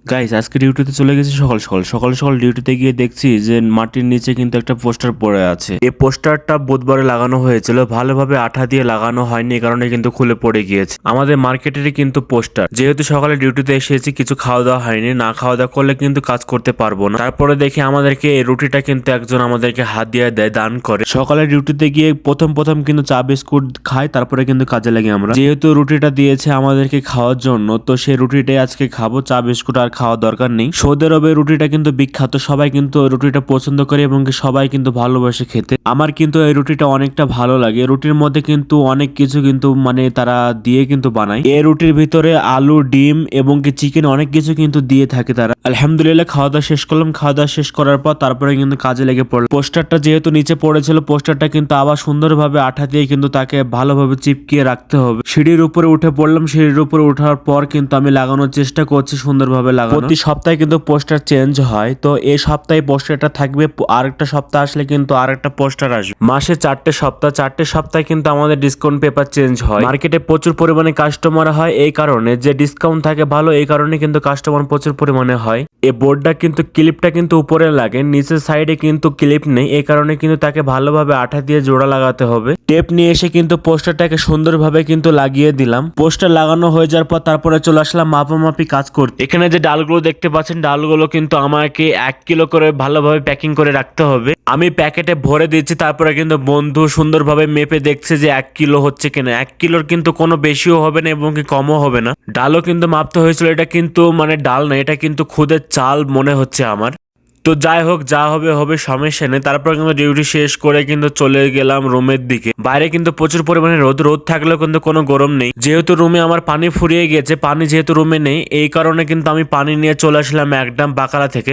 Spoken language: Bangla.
গাইস আজকে ডিউটিতে চলে গেছি সকাল সকাল সকাল সকাল ডিউটিতে গিয়ে দেখছি যে মাটির নিচে কিন্তু একটা পোস্টার পড়ে আছে। এই পোস্টারটা বুধবারে লাগানো হয়েছিল, ভালোভাবে আঠা দিয়ে লাগানো হয়নি, এই কারণে কিন্তু খুলে পড়ে গিয়েছে। আমাদের মার্কেটেরই কিন্তু পোস্টার। যেহেতু সকালে ডিউটিতে এসেছি, কিছু খাওয়া দাওয়া হয়নি, না খাওয়া দাওয়া করলে কিন্তু কাজ করতে পারবো না। তারপরে দেখি আমাদেরকে এই রুটিটা কিন্তু একজন আমাদেরকে হাত দিয়ে দেয়, দান করে। সকালে ডিউটিতে গিয়ে প্রথম প্রথম কিন্তু চা বিস্কুট খাই, তারপরে কিন্তু কাজে লাগে আমরা। যেহেতু রুটিটা দিয়েছে আমাদেরকে খাওয়ার জন্য, তো সেই রুটিটাই আজকে খাবো, চা বিস্কুট আর খাওয়া দরকার নেই। সৌদি আরবের রুটিটা কিন্তু বিখ্যাত, সবাই কিন্তু ওই রুটিটা পছন্দ করে এবং কি সবাই কিন্তু ভালোবাসে খেতে। আমার কিন্তু এই রুটিটা অনেকটা ভালো লাগে। রুটির মধ্যে কিন্তু অনেক কিছু কিন্তু মানে তারা দিয়ে কিন্তু বানায়। এই রুটির ভিতরে আলু, ডিম এবং কি চিকেন অনেক কিছু কিন্তু দিয়ে থাকে তারা। আলহামদুলিল্লাহ খাওয়া দাওয়া শেষ করলাম। খাওয়া দাওয়া শেষ করার পর তারপরে কিন্তু কাজে লেগে পড়লাম। পোস্টারটা যেহেতু নিচে পড়েছিল, পোস্টারটা কিন্তু আবার সুন্দরভাবে আঠা দিয়ে কিন্তু তাকে ভালোভাবে চিপকিয়ে রাখতে হবে। সিঁড়ির উপরে উঠে পড়লাম। সিঁড়ির উপরে ওঠার পর কিন্তু আমি লাগানোর চেষ্টা করছি সুন্দরভাবে লাগানো। প্রতি সপ্তাহে কিন্তু পোস্টার চেঞ্জ হয়, তো এই সপ্তাহে পোস্টারটা থাকবে, আরেকটা সপ্তাহ আসলে কিন্তু আরেকটা পোস্টার আসবে। মাসে 4টে সপ্তাহ, 4টে সপ্তাহে কিন্তু আমাদের ডিসকাউন্ট পেপার চেঞ্জ হয়। মার্কেটে প্রচুর পরিমাণে কাস্টমার হয়, এই কারণে যে ডিসকাউন্ট থাকে ভালো, এই কারণে কিন্তু কাস্টমার প্রচুর পরিমাণে হয়। এই বোর্ডটা কিন্তু ক্লিপটা কিন্তু উপরে লাগে, নিচের সাইডে কিন্তু ক্লিপ নেই, এই কারণে কিন্তু তাকে ভালোভাবে আঠা দিয়ে জোড়া লাগাতে হবে। টেপ নিয়ে এসে কিন্তু পোস্টারটাকে সুন্দরভাবে কিন্তু লাগিয়ে দিলাম। পোস্টার লাগানো হয়ে যাওয়ার পর তারপরে চলে আসলাম মাপামাপি কাজ করতে। এখানে যে ডালগুলো দেখতে পাচ্ছেন, ডালগুলো কিন্তু আমাকে 1 কিলো করে ভালোভাবে প্যাকিং করে রাখতে হবে। আমি প্যাকেটে ভরে দিচ্ছি, তারপরে কিন্তু বন্ধু সুন্দরভাবে মেপে দেখছে যে 1 কিলো হচ্ছে কিনা। 1 কিলোর কিন্তু কোনো বেশিও হবে না এবং কি কমও হবে না। ডালও কিন্তু মাপতে হয়েছিল, এটা কিন্তু মানে ডাল না, এটা কিন্তু খুদের চাল মনে হচ্ছে আমার। তো যাই হোক, যা হবে হবে, সমস্যা নেই। তারপর কিন্তু ডিউটি শেষ করে কিন্তু চলে গেলাম রুমের দিকে। বাইরে কিন্তু প্রচুর পরিমাণে রোদ, রোদ থাকলেও কিন্তু কোনো গরম নেই। যেহেতু রুমে আমার পানি ফুরিয়ে গেছে, পানি যেহেতু রুমে নেই, এই কারণে কিন্তু আমি পানি নিয়ে চলে আসলাম একদম বাকালা থেকে।